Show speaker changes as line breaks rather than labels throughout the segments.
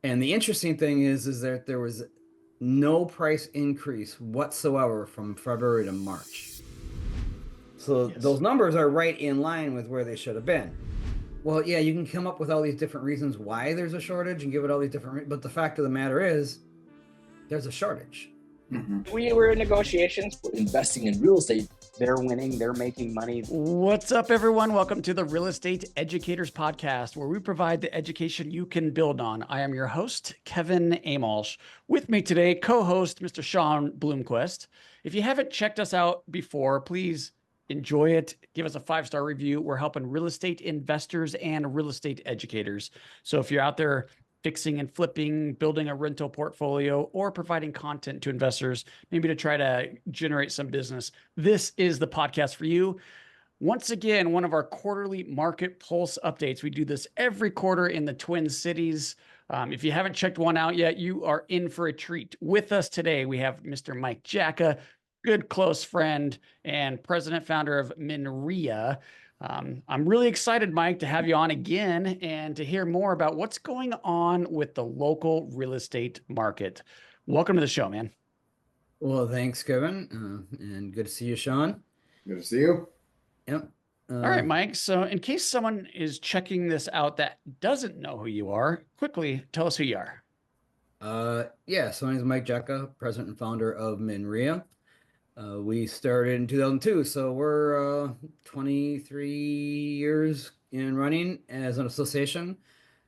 And the interesting thing is that there was no price increase whatsoever from February to March. So
Yes.
those numbers are right in line with where they should have been. Well, yeah, you can come up with all these different reasons why there's a shortage and give it all these different, but the fact of the matter is there's a shortage.
We were in negotiations investing in real estate. They're winning, they're making money.
What's up, everyone? Welcome to the Real Estate Educators Podcast, where we provide the education you can build on. I am your host, Kevin Amolsch. With me today, co-host Mr. Sean Bloomquist. If you haven't checked us out before, please enjoy it. Give us a 5-star review. We're helping real estate investors and real estate educators. So if you're out there fixing and flipping, building a rental portfolio, or providing content to investors, maybe to try to generate some business, this is the podcast for you. Once again, one of our quarterly market pulse updates. We do this every quarter in the Twin Cities. If you haven't checked one out yet, you are in for a treat. With us today, we have Mr. Mike Jacka, good close friend and president founder of Minrea. I'm really excited, Mike, to have you on again and to hear more about what's going on with the local real estate market. Welcome to the show, man.
Well, thanks, Kevin, and good to see you, Sean.
Good to see you.
Yep.
All right, Mike. So in case someone is checking this out that doesn't know who you are, quickly tell us who you are.
Yeah, so my name is Mike Jacka, president and founder of Minrea. We started in 2002, so we're 23 years in running as an association.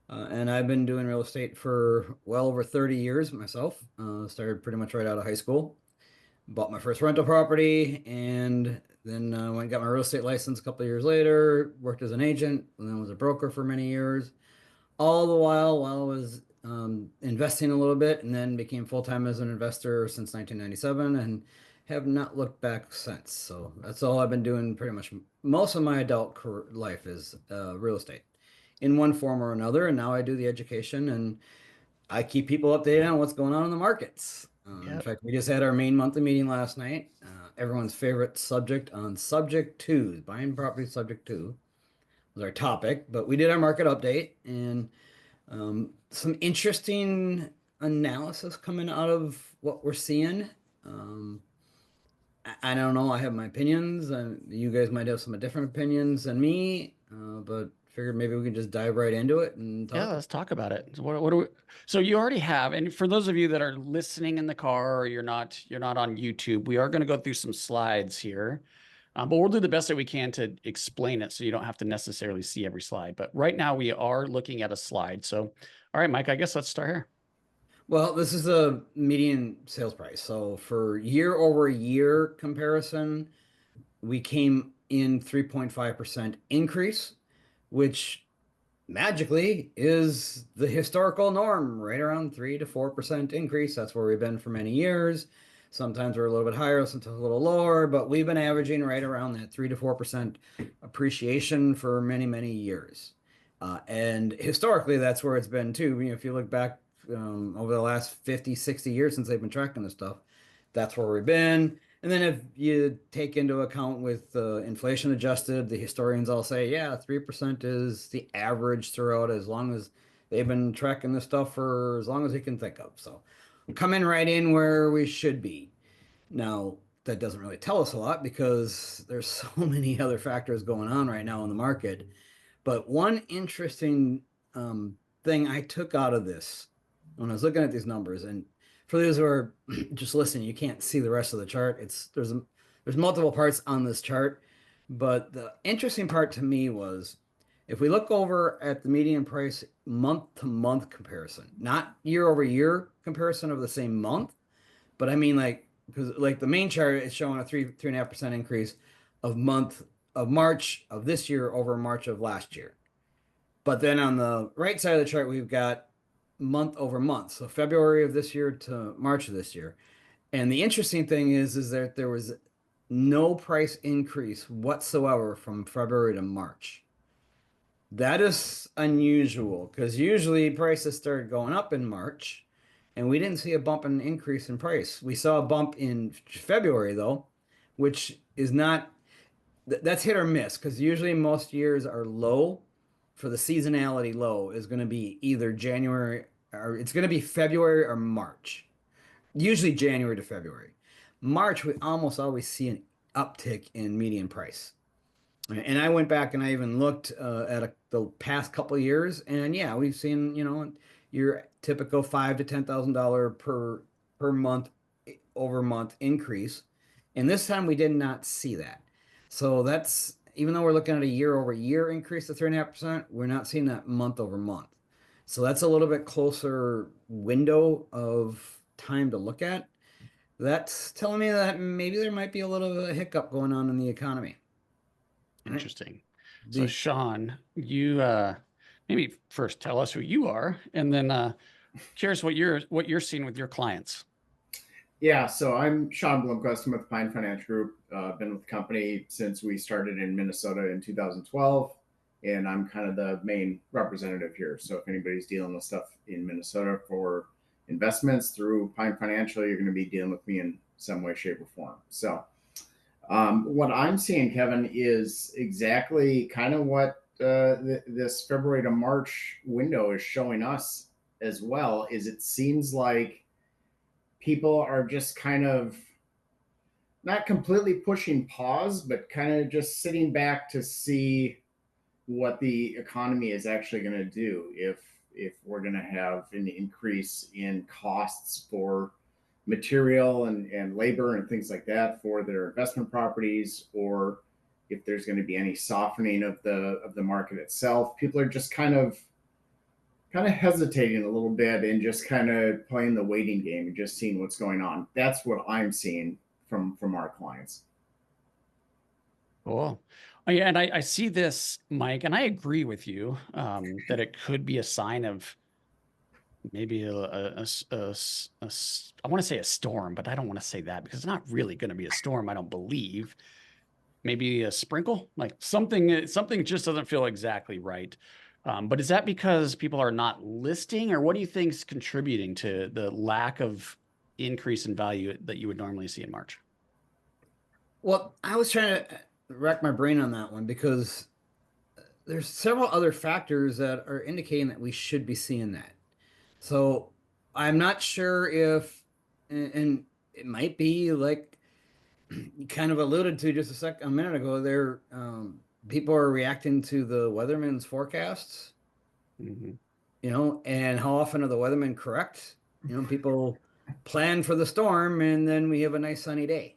And I've been doing real estate for well over 30 years myself. Started pretty much right out of high school. Bought my first rental property and then went and got my real estate license a couple of years later, worked as an agent, and then was a broker for many years. All the while I was investing a little bit and then became full-time as an investor since 1997 and have not looked back since. So that's all I've been doing pretty much most of my adult career life is real estate in one form or another. And now I do the education and I keep people updated on what's going on in the markets. In fact, we just had our main monthly meeting last night. Everyone's favorite subject on subject two, buying property subject two was our topic, but we did our market update and some interesting analysis coming out of what we're seeing. I don't know. I have my opinions, and you guys might have some different opinions than me, but figured maybe we can just dive right into it and talk.
Yeah, let's talk about it. So what do we, so you already have, and for those of you that are listening in the car or you're not on YouTube, we are going to go through some slides here. But we'll do the best that we can to explain it so you don't have to necessarily see every slide. But right now we are looking at a slide. So, all right, Mike, I guess let's start here.
Well, this is the median sales price. So for year over year comparison, we came in 3.5% increase, which magically is the historical norm, right around 3 to 4% increase. That's where we've been for many years. Sometimes we're a little bit higher, sometimes a little lower, but we've been averaging right around that 3 to 4% appreciation for many, many years. And historically, that's where it's been too. If you look back over the last 50, 60 years since they've been tracking this stuff, that's where we've been. And then if you take into account with inflation adjusted, the historians all say, yeah, 3% is the average throughout as long as they've been tracking this stuff for as long as they can think of. So coming right in where we should be. Now, that doesn't really tell us a lot because there's so many other factors going on right now in the market. But one interesting thing I took out of this when I was looking at these numbers, and for those who are just listening, you can't see the rest of the chart. There's multiple parts on this chart, but the interesting part to me was if we look over at the median price month to month comparison, not year over year comparison of the same month, but I mean because the main chart is showing a 3.5% increase of month of March of this year over March of last year. But then on the right side of the chart, we've got month over month. So February of this year to March of this year. And the interesting thing is that there was no price increase whatsoever from February to March. That is unusual because usually prices started going up in March and we didn't see a bump in increase in price. We saw a bump in February though, which is not, that's hit or miss because usually most years are low. For the seasonality low is going to be either January or it's going to be February or March, usually January to February. March, we almost always see an uptick in median price. And I went back and I even looked at the past couple of years, and yeah, we've seen, your typical $5,000 to $10,000 per month over month increase. And this time we did not see that. So that's even though we're looking at a year over year increase of 3.5%, we're not seeing that month over month. So that's a little bit closer window of time to look at. That's telling me that maybe there might be a little bit of a hiccup going on in the economy.
Interesting. So
The
Sean, you maybe first tell us who you are, and then curious what you're seeing with your clients.
Yeah, so I'm Sean Blomquist. I'm with Pine Financial Group. Been with the company since we started in Minnesota in 2012, and I'm kind of the main representative here. So if anybody's dealing with stuff in Minnesota for investments through Pine Financial, you're going to be dealing with me in some way, shape, or form. So what I'm seeing, Kevin, is exactly kind of what this February to March window is showing us as well. Is it seems like people are just kind of not completely pushing pause, but kind of just sitting back to see what the economy is actually going to do if we're going to have an increase in costs for material and labor and things like that for their investment properties, or if there's going to be any softening of the market itself. People are just kind of hesitating a little bit and just kind of playing the waiting game and just seeing what's going on. That's what I'm seeing from our clients.
Cool. Oh, yeah, and I see this, Mike, and I agree with you that it could be a sign of maybe I want to say a storm, but I don't want to say that because it's not really going to be a storm, I don't believe. Maybe a sprinkle, like something just doesn't feel exactly right. But is that because people are not listing, or what do you think is contributing to the lack of increase in value that you would normally see in March?
Well, I was trying to rack my brain on that one because there's several other factors that are indicating that we should be seeing that. So I'm not sure if, and it might be like you kind of alluded to just a minute ago. There, people are reacting to the weatherman's forecasts.
Mm-hmm.
And how often are the weathermen correct? People plan for the storm and then we have a nice sunny day.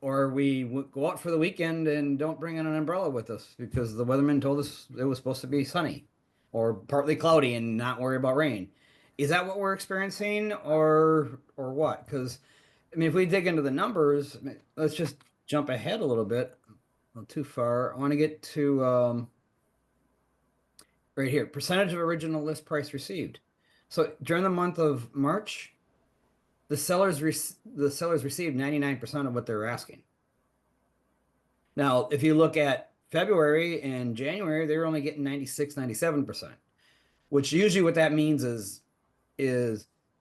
Or we go out for the weekend and don't bring in an umbrella with us because the weatherman told us it was supposed to be sunny or partly cloudy and not worry about rain. Is that what we're experiencing or what? Because if we dig into the numbers, let's just jump ahead a little bit. Not too far. I want to get to right here, percentage of original list price received. So during the month of March, the sellers received 99% of what they're asking. Now, if you look at February and January, they're only getting 96, 97%, which usually what that means is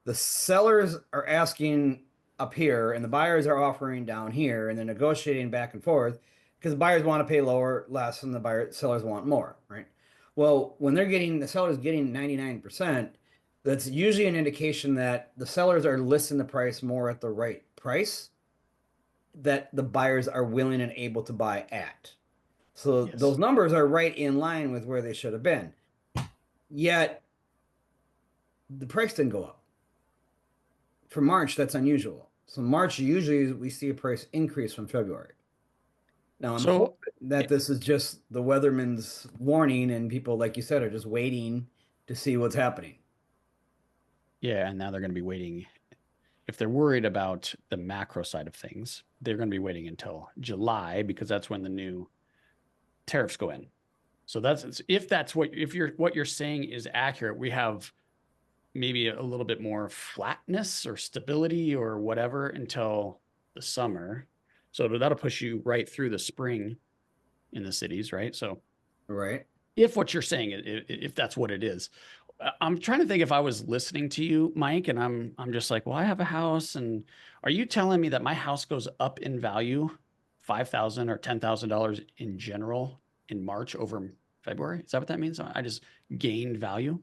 the sellers are asking up here and the buyers are offering down here and they're negotiating back and forth because the buyers want to pay less and the sellers want more, right? Well, when the sellers getting 99%, that's usually an indication that the sellers are listing the price more at the right price that the buyers are willing and able to buy at. So
Yes.
those numbers are right in line with where they should have been. Yet the price didn't go up. For March, that's unusual. So March, usually we see a price increase from February. Now I'm hoping that this is just the weatherman's warning and people, like you said, are just waiting to see what's happening.
Yeah, and now they're going to be waiting. If they're worried about the macro side of things, they're going to be waiting until July because that's when the new tariffs go in. So if what you're saying is accurate, we have maybe a little bit more flatness or stability or whatever until the summer. So that'll push you right through the spring in the cities, right? So
right.
If what you're saying, if that's what it is, I'm trying to think if I was listening to you, Mike, and I'm just like, well, I have a house, and are you telling me that my house goes up in value, $5,000 or $10,000 in general in March over February? Is that what that means? I just gained value?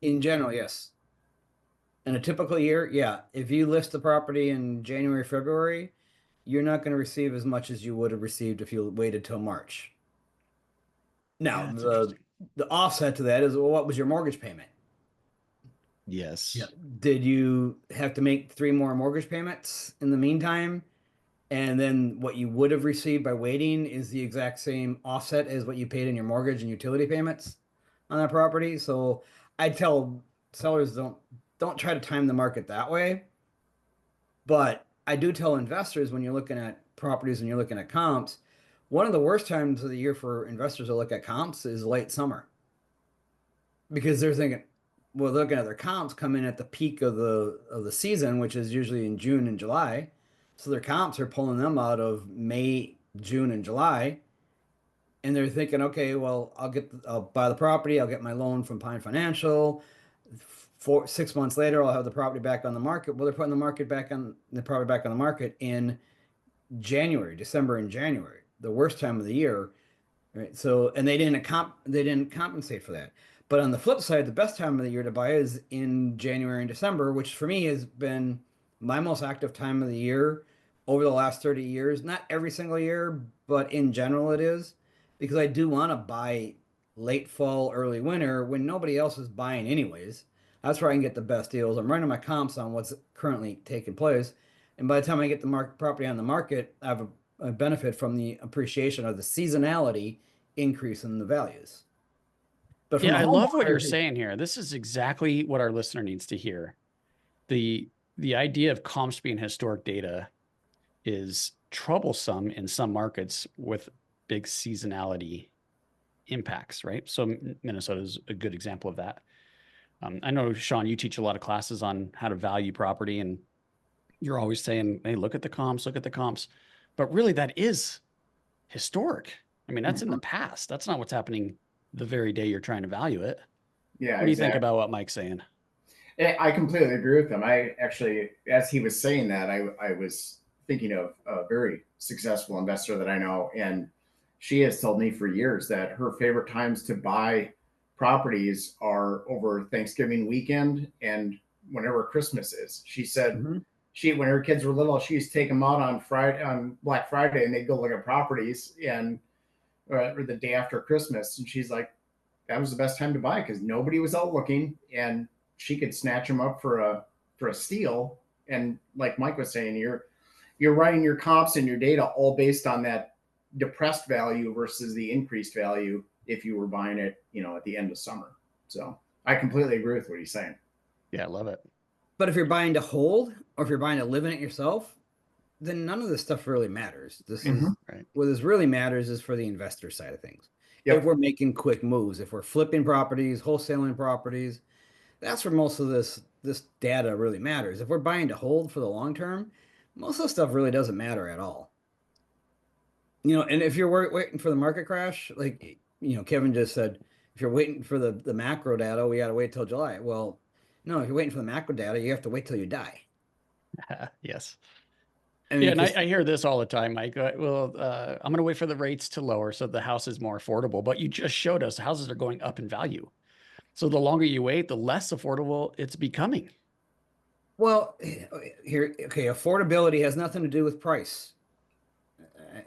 In general, yes. In a typical year, yeah, if you list the property in January, February, you're not going to receive as much as you would have received if you waited till March. Now,
Yeah, that's interesting.
the offset to that is, well, what was your mortgage payment?
Yes.
Yeah. Did you have to make three more mortgage payments in the meantime? And then what you would have received by waiting is the exact same offset as what you paid in your mortgage and utility payments on that property. So I tell sellers don't try to time the market that way. But I do tell investors when you're looking at properties and you're looking at comps, one of the worst times of the year for investors to look at comps is late summer because they're thinking, well, they're looking at their comps come in at the peak of the season, which is usually in June and July. So their comps are pulling them out of May, June, and July, and they're thinking, okay, well, I'll buy the property, I'll get my loan from Pine Financial. 6 months later, I'll have the property back on the market. Well, they're putting the property back on the market in January, December, and January, the worst time of the year. Right. So, and they didn't compensate for that. But on the flip side, the best time of the year to buy is in January and December, which for me has been my most active time of the year over the last 30 years. Not every single year, but in general it is because I do want to buy late fall, early winter when nobody else is buying anyways. That's where I can get the best deals. I'm running my comps on what's currently taking place. And by the time I get the property on the market, I have a benefit from the appreciation of the seasonality increase in the values. But from
Yeah,
a
I love what you're
homeowner,
saying here. This is exactly what our listener needs to hear. The idea of comps being historic data is troublesome in some markets with big seasonality impacts, right? So Minnesota is a good example of that. I know, Sean, you teach a lot of classes on how to value property, and you're always saying, hey, look at the comps, look at the comps. But really, that is historic. I mean, that's in the past. That's not what's happening the very day you're trying to value it.
Yeah,
What do you think
exactly.
about what Mike's saying?
I completely agree with him. I actually, as he was saying that, I was thinking of a very successful investor that I know, and she has told me for years that her favorite times to buy properties are over Thanksgiving weekend and whenever Christmas is. She said
Mhm.
when her kids were little, she used to take them out on Black Friday, and they'd go look at properties and or the day after Christmas, and she's like, that was the best time to buy because nobody was out looking, and she could snatch them up for a steal. And like Mike was saying, you're writing your comps and your data all based on that depressed value versus the increased value if you were buying it, at the end of summer. So I completely agree with what he's saying.
Yeah, I love it.
But if you're buying to hold or if you're buying to live in it yourself, then none of this stuff really matters.
Mhm.
Right.
What this really matters is for the investor side of things.
Yep.
If we're making quick moves, if we're flipping properties, wholesaling properties, that's where most of this data really matters. If we're buying to hold for the long term, most of the stuff really doesn't matter at all. And if you're waiting for the market crash, like Kevin just said, if you're waiting for the macro data, we got to wait till July. Well, no, if you're waiting for the macro data, you have to wait till you die.
Yes.
I mean,
Yeah, and
'cause
I hear this all the time, Mike. Well, I'm going to wait for the rates to lower so the house is more affordable. But you just showed us houses are going up in value. So the longer you wait, the less affordable it's becoming.
well, here, okay, affordability has nothing to do with price.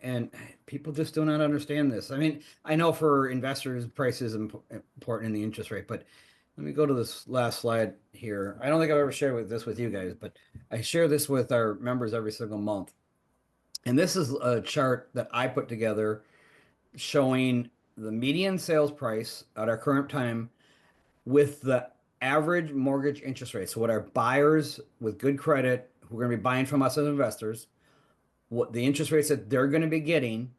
And people just do not understand this. I mean, I know for investors, price is important in the interest rate, but let me go to this last slide here. I don't think I've ever shared this with you guys, but I share this with our members every single month. And this is a chart that I put together showing the median sales price at our current time with the average mortgage interest rate. So what our buyers with good credit who are going to be buying from us as investors, what the interest rates that they're going to be getting,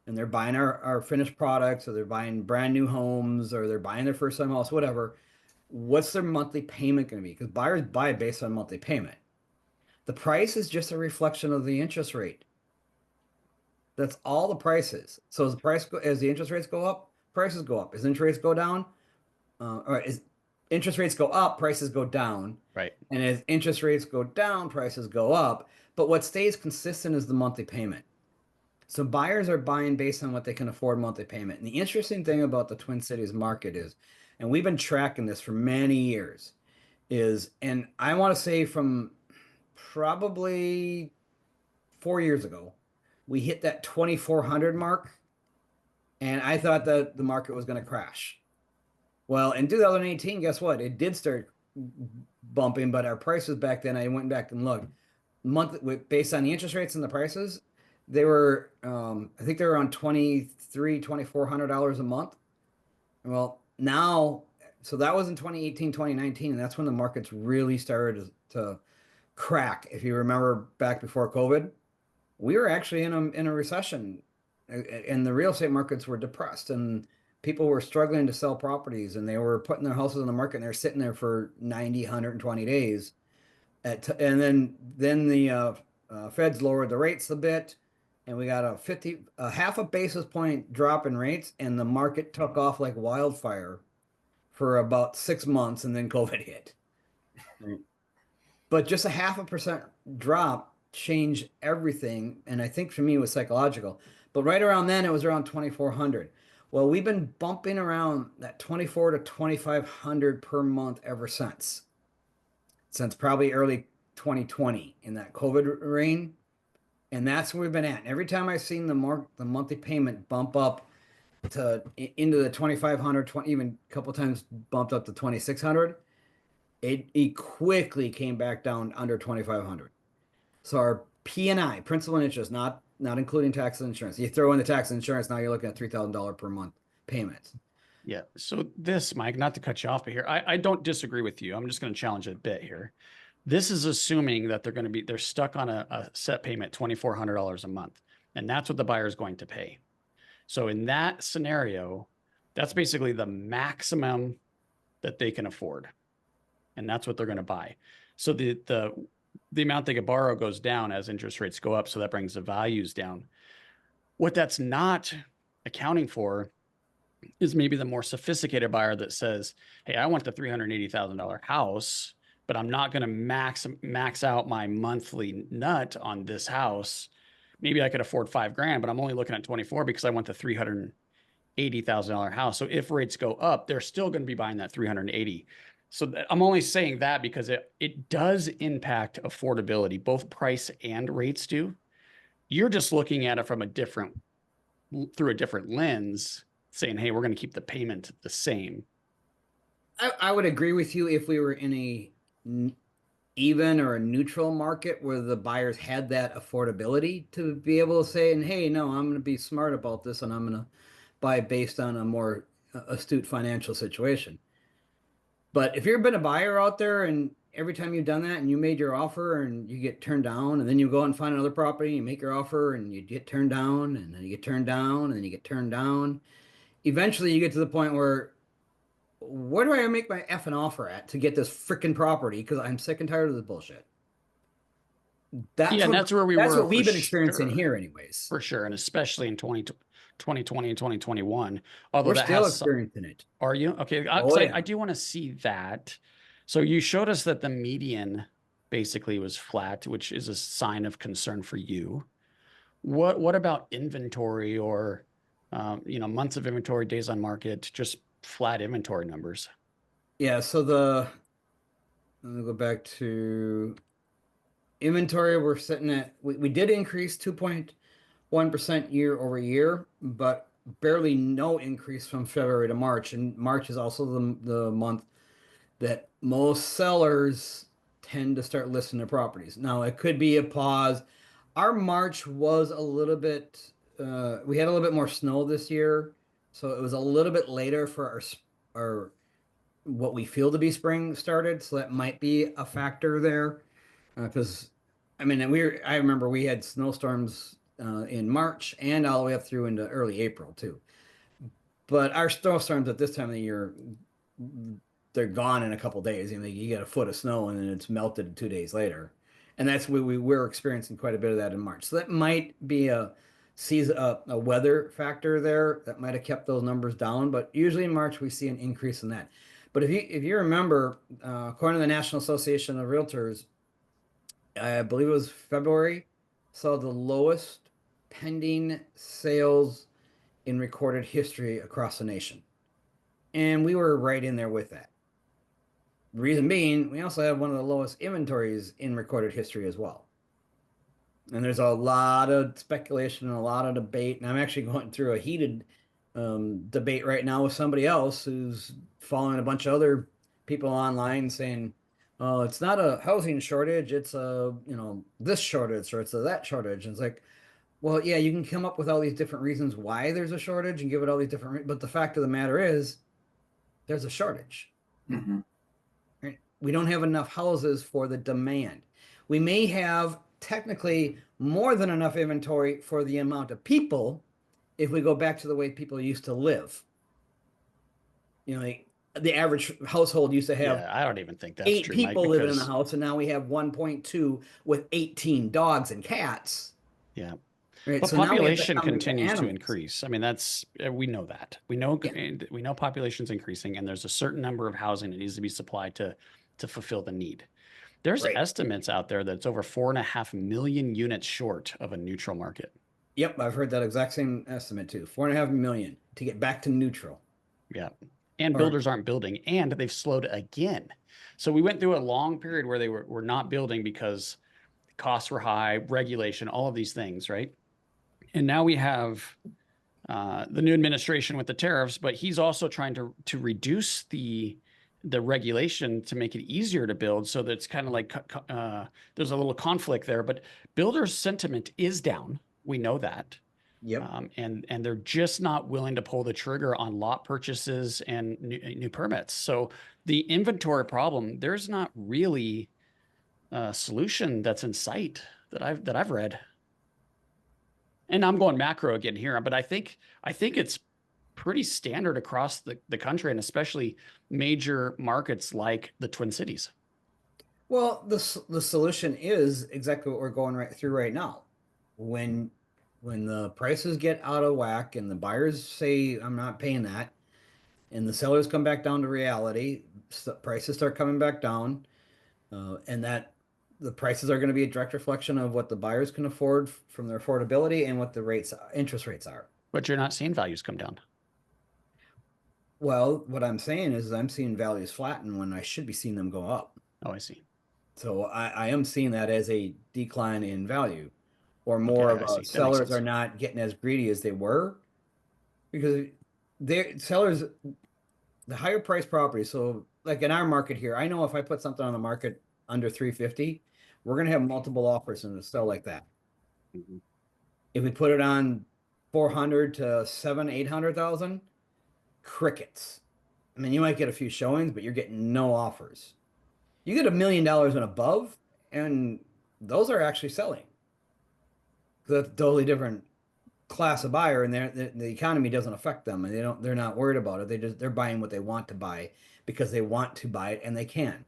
and they're buying our finished products, or they're buying brand new homes, or they're buying their first time house, whatever, what's their monthly payment going to be? Because buyers buy based on monthly payment. The price is just a reflection of the interest rate. That's all the price is. So as the interest rates go up, prices go up. As interest rates go down, or as interest rates go up, prices go down.
Right.
And as interest rates go down, prices go up. But what stays consistent is the monthly payment. So buyers are buying based on what they can afford monthly payment. And the interesting thing about the Twin Cities market is, and we've been tracking this for many years, and I want to say from probably 4 years ago, we hit that 2,400 mark, and I thought that the market was going to crash. Well, in 2018, guess what? It did start bumping, but our prices back then, I went back and looked, based on the interest rates and the prices, they were, I think they were around $2,400 a month. Well, now, so that was in 2018, 2019, and that's when the markets really started to crack. If you remember back before COVID, we were actually in a recession, and the real estate markets were depressed, and people were struggling to sell properties, and they were putting their houses on the market, and they're sitting there for 90, 120 days. And then the Feds lowered the rates a bit, and we got a half a basis point drop in rates, and the market took off like wildfire for about 6 months, and then COVID hit. But just a half a percent drop changed everything, and I think for me it was psychological. But right around then, it was around 2,400. Well, we've been bumping around that 24 to 2,500 per month ever since probably early 2020 in that COVID reign. And that's where we've been at. And every time I've seen the monthly payment bump up into the 2,500, even a couple times bumped up to 2,600, it quickly came back down under 2,500. So our P&I, principal and interest, not including tax and insurance. You throw in the tax and insurance, now you're looking at $3,000 per month payments.
Yeah. So this, Mike, not to cut you off, but here, I don't disagree with you. I'm just going to challenge it a bit here. This is assuming that they're stuck on a set payment, $2,400 a month. And that's what the buyer is going to pay. So in that scenario, that's basically the maximum that they can afford. And that's what they're going to buy. So the amount they could borrow goes down as interest rates go up. So that brings the values down. What that's not accounting for is maybe the more sophisticated buyer that says, hey, I want the $380,000 house, but I'm not going to max out my monthly nut on this house. Maybe I could afford $5,000, but I'm only looking at 24 because I want the $380,000 house. So if rates go up, they're still going to be buying that 380. So I'm only saying that because it does impact affordability, both price and rates do. You're just looking at it from through a different lens, saying, hey, we're going to keep the payment the same.
I would agree with you if we were in a even or a neutral market where the buyers had that affordability to be able to say, and hey, no, I'm going to be smart about this, and I'm going to buy based on a more astute financial situation. But if you've been a buyer out there, and every time you've done that and you made your offer and you get turned down, and then you go and find another property, you make your offer and you get turned down, and then you get turned down, and then you get turned down, eventually you get to the point where do I make my effing offer at to get this freaking property? Because I'm sick and tired of this bullshit. That's where we've been experiencing here, anyways.
For sure, and especially in 2020 and 2021. Although
we're still experiencing it.
Are you? Okay, I do want to see that. So you showed us that the median basically was flat, which is a sign of concern for you. What about inventory or months of inventory, days on market, just flat inventory numbers?
Yeah, so let me go back to inventory. We're sitting at, we did increase 2.1% year over year, but barely no increase from February to March. And March is also the month that most sellers tend to start listing their properties. Now, it could be a pause. Our March was a little bit, we had a little bit more snow this year, so it was a little bit later for our what we feel to be spring started. So that might be a factor there, because I remember we had snowstorms in March and all the way up through into early April too. But our snowstorms at this time of the year, they're gone in a couple of days. You get a foot of snow and then it's melted 2 days later. And that's what we were experiencing quite a bit of that in March. So that might be a weather factor there that might have kept those numbers down. But usually in March, we see an increase in that. But if you remember, according to the National Association of Realtors, I believe it was February, saw the lowest pending sales in recorded history across the nation. And we were right in there with that. Reason being, we also have one of the lowest inventories in recorded history as well. And there's a lot of speculation and a lot of debate. And I'm actually going through a heated debate right now with somebody else who's following a bunch of other people online saying, "Oh, it's not a housing shortage, it's a, this shortage or it's a that shortage." And it's like, well, yeah, you can come up with all these different reasons why there's a shortage and give it all these different, but the fact of the matter is, there's a shortage.
Mm-hmm.
Right? We don't have enough houses for the demand. We may have technically more than enough inventory for the amount of people if we go back to the way people used to live. Like the average household used to have
I don't even think that's
8
true, Mike,
people living in the
because
house, and now we have 1.2 with 18 dogs and cats.
yeah.
Right.
But
So now we have to
population
come into
continues to
animals.
increase. I mean, that's we know that. We know
Yeah.
we know population's increasing, and there's a certain number of housing that needs to be supplied to fulfill the need. There's
Right.
estimates out there that it's over 4.5 million units short of a neutral market.
Yep, I've heard that exact same estimate too. 4.5 million to get back to neutral.
Yeah. And
Or-
builders aren't building, and they've slowed again. So we went through a long period where they were not building because costs were high, regulation, all of these things, right? And now we have the new administration with the tariffs, but he's also trying to reduce the regulation to make it easier to build. So that's kind of like there's a little conflict there, but builders' sentiment is down. We know that.
Yep.
And they're just not willing to pull the trigger on lot purchases and new permits. So the inventory problem, there's not really a solution that's in sight that I've read. And I'm going macro again here, but I think it's pretty standard across the country, and especially major markets like the Twin Cities.
Well, the solution is exactly what we're going right through right now. When the prices get out of whack and the buyers say, "I'm not paying that," and the sellers come back down to reality, prices start coming back down, and that the prices are going to be a direct reflection of what the buyers can afford from their affordability and what the interest rates are.
But you're not seeing values come down.
Well, what I'm saying is I'm seeing values flatten when I should be seeing them go up.
Oh, I see.
So I am seeing that as a decline in value, or more
Okay, I see.
of
That makes
sellers
sense.
are not getting as greedy as they were, because sellers, the higher price properties. So like in our market here, I know if I put something on the market under 350, we're gonna have multiple offers and it'll sell like that.
Mhm.
If we put it on 400 to 800,000, crickets. I mean, you might get a few showings, but you're getting no offers. You get $1 million and above, and those are actually selling. That's a totally different class of buyer, and the economy doesn't affect them, and they're not worried about it. They're buying what they want to buy because they want to buy it and they can.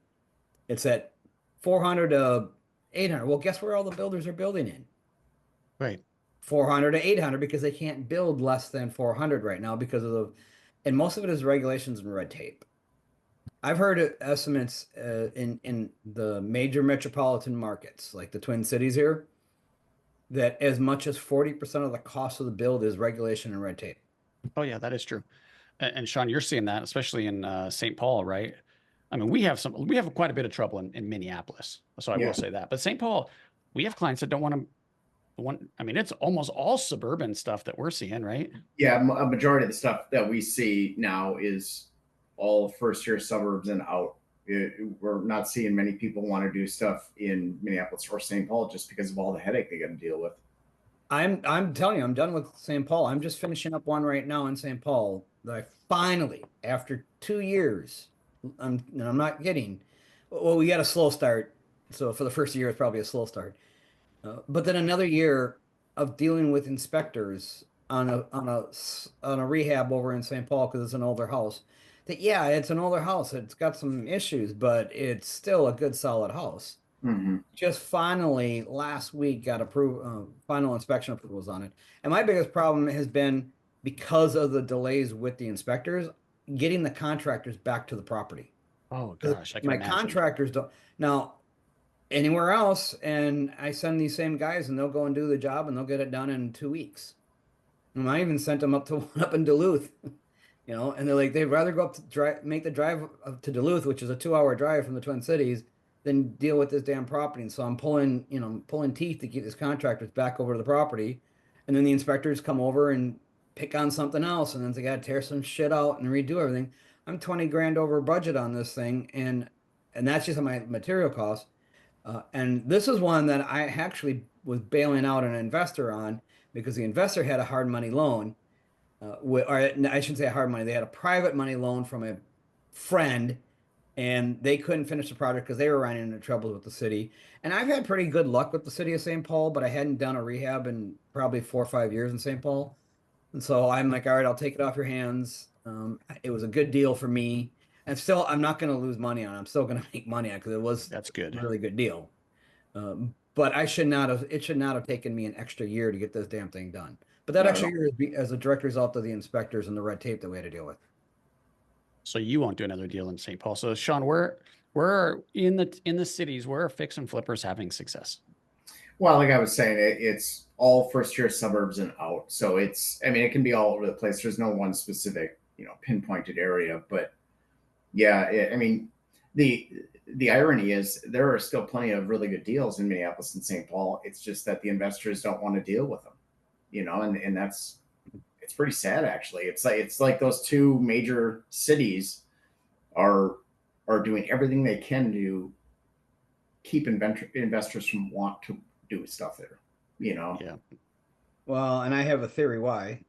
It's at 400 to 800. Well, guess where all the builders are building in?
Right.
400 to 800 because they can't build less than 400 right now because of and most of it is regulations and red tape. I've heard estimates in the major metropolitan markets like the Twin Cities here that as much as 40% of the cost of the build is regulation and red tape.
Oh yeah, that is true. And Sean, you're seeing that, especially in St. Paul, right? I mean, we have quite a bit of trouble in Minneapolis. So I
Yeah.
will say that. But St. Paul, we have clients that don't want to. I mean, it's almost all suburban stuff that we're seeing, right?
Yeah, a majority of the stuff that we see now is all first-tier suburbs and out. We're not seeing many people want to do stuff in Minneapolis or St. Paul just because of all the headache they got to deal with.
I'm telling you, I'm done with St. Paul. I'm just finishing up one right now in St. Paul that I finally, after 2 years, I'm not kidding. Well, we got a slow start, so for the first year, it's probably a slow start. But then another year of dealing with inspectors on a rehab over in St. Paul because it's an older house. That yeah, it's an older house. It's got some issues, but it's still a good solid house.
Mm-hmm.
Just finally last week got approved, final inspection approvals on it. And my biggest problem has been because of the delays with the inspectors, getting the contractors back to the property.
Oh gosh, I can
My
imagine.
contractors don't now anywhere else, and I send these same guys and they'll go and do the job and they'll get it done in 2 weeks. And I even sent them up to one up in Duluth and they're like, they'd rather go up to make the drive up to Duluth, which is a 2-hour drive from the Twin Cities, than deal with this damn property. And so I'm pulling teeth to keep these contractors back over to the property. And then the inspectors come over and pick on something else. And then they got to tear some shit out and redo everything. I'm 20 grand over budget on this thing. And that's just my material costs. And this is one that I actually was bailing out an investor on because the investor had a hard money loan, or I shouldn't say hard money. They had a private money loan from a friend, and they couldn't finish the project because they were running into troubles with the city. And I've had pretty good luck with the city of St. Paul, but I hadn't done a rehab in probably 4 or 5 years in St. Paul. And so I'm like, all right, I'll take it off your hands. It was a good deal for me. And still, I'm not going to lose money on it. I'm still going to make money on it because it was
That's good.
a really good deal. But it should not have taken me an extra year to get this damn thing done. But that extra year is as a direct result of the inspectors and the red tape that we had to deal with.
So you won't do another deal in St. Paul. So Sean, where are in the cities, where are fix and flippers having success?
Well, like I was saying, it's all first-tier suburbs and out. So it can be all over the place. There's no one specific, pinpointed area. But yeah, the irony is there are still plenty of really good deals in Minneapolis and St. Paul. It's just that the investors don't want to deal with them, and it's pretty sad actually. It's like those two major cities are doing everything they can to keep investors from want to do stuff there.
Yeah.
Well, and I have a theory why.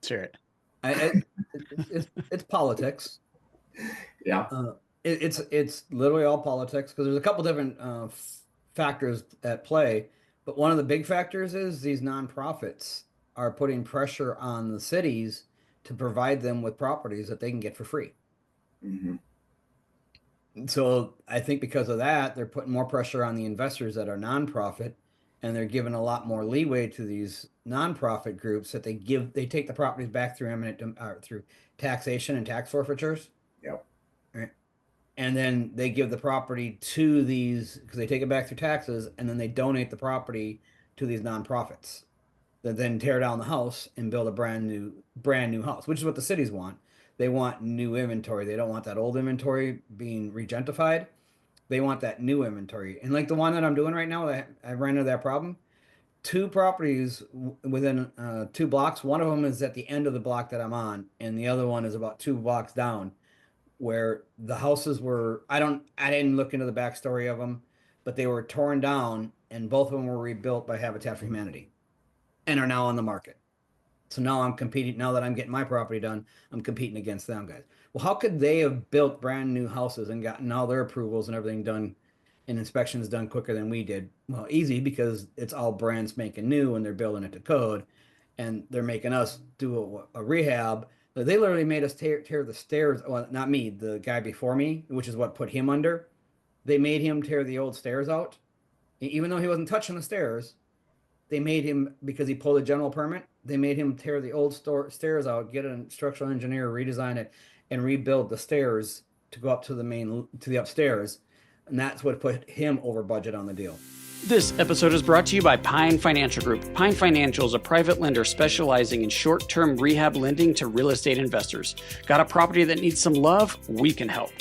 Sure.
It's politics.
Yeah.
It's literally all politics because there's a couple different factors at play, but one of the big factors is these nonprofits are putting pressure on the cities to provide them with properties that they can get for free.
Mm-hmm.
So I think because of that, they're putting more pressure on the investors that are nonprofit, and they're giving a lot more leeway to these nonprofit groups that they take the properties back through through taxation and tax forfeitures.
Yep.
Right. And then they give the property to these because they take it back through taxes, and then they donate the property to these nonprofits that then tear down the house and build a brand new house, which is what the cities want. They want new inventory. They don't want that old inventory being regentified. They want that new inventory. And like the one that I'm doing right now, I ran into that problem. 2 properties within 2 blocks. One of them is at the end of the block that I'm on, and the other one is about 2 blocks down, where the houses were. I didn't look into the backstory of them, but they were torn down, and both of them were rebuilt by Habitat for Humanity, and are now on the market. So now I'm competing. Now that I'm getting my property done, I'm competing against them guys. Well, how could they have built brand new houses and gotten all their approvals and everything done and inspections done quicker than we did? Well, easy, because it's all brand spanking new and they're building it to code, and they're making us do a rehab. They literally made us tear the stairs. Well, not me, the guy before me, which is what put him under. They made him tear the old stairs out, even though he wasn't touching the stairs. They made him, because he pulled a general permit, they made him tear the old stairs out, get a structural engineer, redesign it, and rebuild the stairs to go up to the upstairs. And that's what put him over budget on the deal.
This episode is brought to you by Pine Financial Group. Pine Financial is a private lender specializing in short-term rehab lending to real estate investors. Got a property that needs some love? We can help.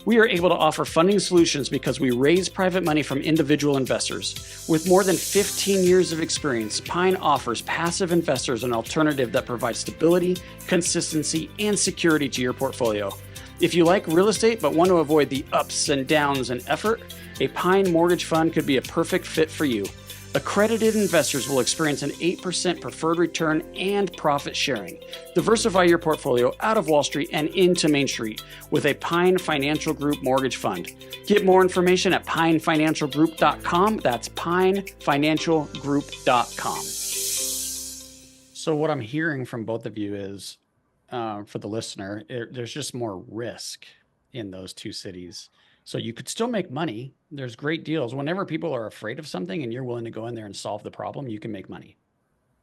We are able to offer funding solutions because we raise private money from individual investors. With more than 15 years of experience, Pine offers passive investors an alternative that provides stability, consistency, and security to your portfolio. If you like real estate but want to avoid the ups and downs and effort, a Pine mortgage fund could be a perfect fit for you. Accredited investors will experience an 8% preferred return and profit sharing. Diversify your portfolio out of Wall Street and into Main Street with a Pine Financial Group mortgage fund. Get more information at pinefinancialgroup.com. That's pinefinancialgroup.com. So what I'm hearing from both of you is, for the listener, there's just more risk in those 2 cities. So you could still make money. There's great deals. Whenever people are afraid of something and you're willing to go in there and solve the problem, you can make money.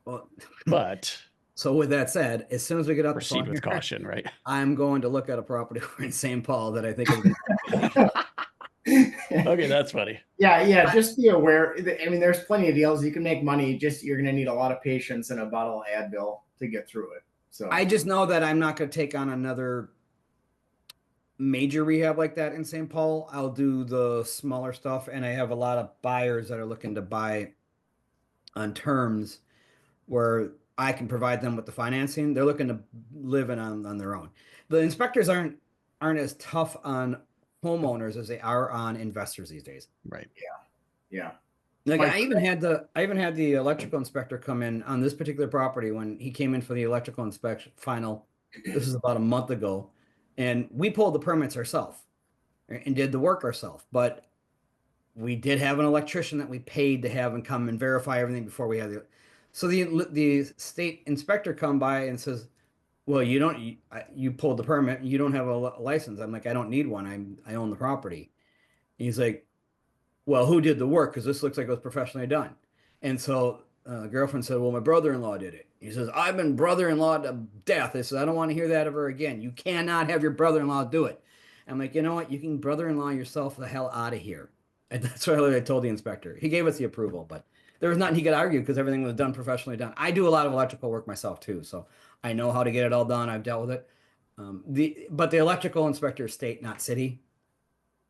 Well,
but
so with that said, as soon as we get up,
proceed with caution, right?
I'm going to look at a property in St. Paul that I think is
Okay, that's funny.
Yeah. Just be aware. There's plenty of deals you can make money. Just you're going to need a lot of patience and a bottle of Advil to get through it. So
I just know that I'm not going to take on another major rehab like that in St. Paul. I'll do the smaller stuff, and I have a lot of buyers that are looking to buy on terms where I can provide them with the financing. They're looking to live in on their own. The inspectors aren't as tough on homeowners as they are on investors these days.
Right.
yeah.
Like
Mike-
I even had the electrical inspector come in on this particular property when he came in for the electrical inspection final. This is about a month ago, and we pulled the permits ourselves and did the work ourselves. But we did have an electrician that we paid to have and come and verify everything before we had the. So the state inspector come by and says, "Well, you pulled the permit. You don't have a license." I'm like, "I don't need one. I own the property." And he's like, "Well, who did the work? Because this looks like it was professionally done." And so girlfriend said, "Well, my brother-in-law did it." He says, "I've been brother-in-law to death." I said, "I don't want to hear that ever again. You cannot have your brother-in-law do it." I'm like, "You know what? You can brother-in-law yourself the hell out of here." And that's what I told the inspector. He gave us the approval, but there was nothing he could argue because everything was done professionally done. I do a lot of electrical work myself too, so I know how to get it all done. I've dealt with it. But the electrical inspector is state, not city,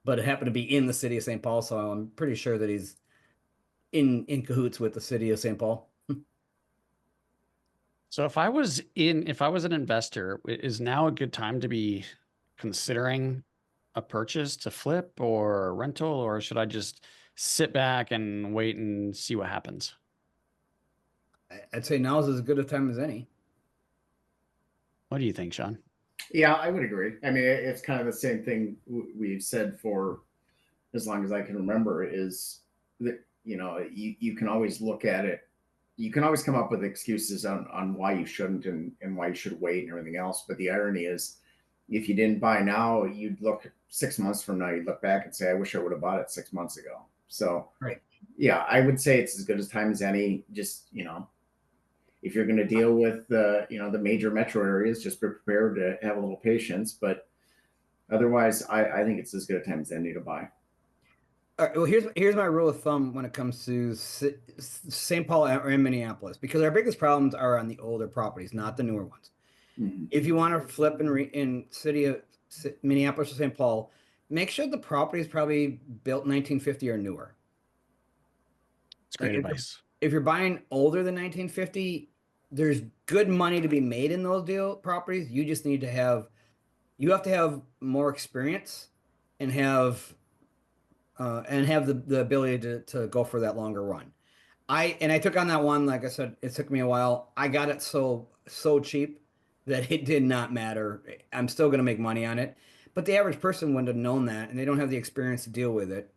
but it happened to be in the city of St. Paul, so I'm pretty sure that he's in cahoots with the city of St. Paul.
So if I was an investor, is now a good time to be considering a purchase to flip or rental, or should I just sit back and wait and see what happens?
I'd say now is as good a time as any.
What do you think, Sean?
Yeah, I would agree. I mean, it's kind of the same thing we've said for as long as I can remember is that, you can always look at it. You can always come up with excuses on why you shouldn't and why you should wait and everything else. But the irony is, if you didn't buy now, you'd look 6 months from now, you'd look back and say, I wish I would have bought it 6 months ago. So,
Right.
yeah, I would say it's as good a time as any. Just, if you're going to deal with the major metro areas, just be prepared to have a little patience. But otherwise, I think it's as good a time as any to buy.
All right, well, here's my rule of thumb when it comes to St. Paul or in Minneapolis, because our biggest problems are on the older properties, not the newer ones.
Mm-hmm.
If you want to flip in city of Minneapolis or St. Paul, make sure the property is probably built 1950 or newer.
It's great
Like,
advice.
if you're buying older than 1950, there's good money to be made in those properties. You just need to have more experience and have the ability to go for that longer run. I took on that one, like I said, it took me a while. I got it so cheap that it did not matter. I'm still going to make money on it, but the average person wouldn't have known that, and they don't have the experience to deal with it.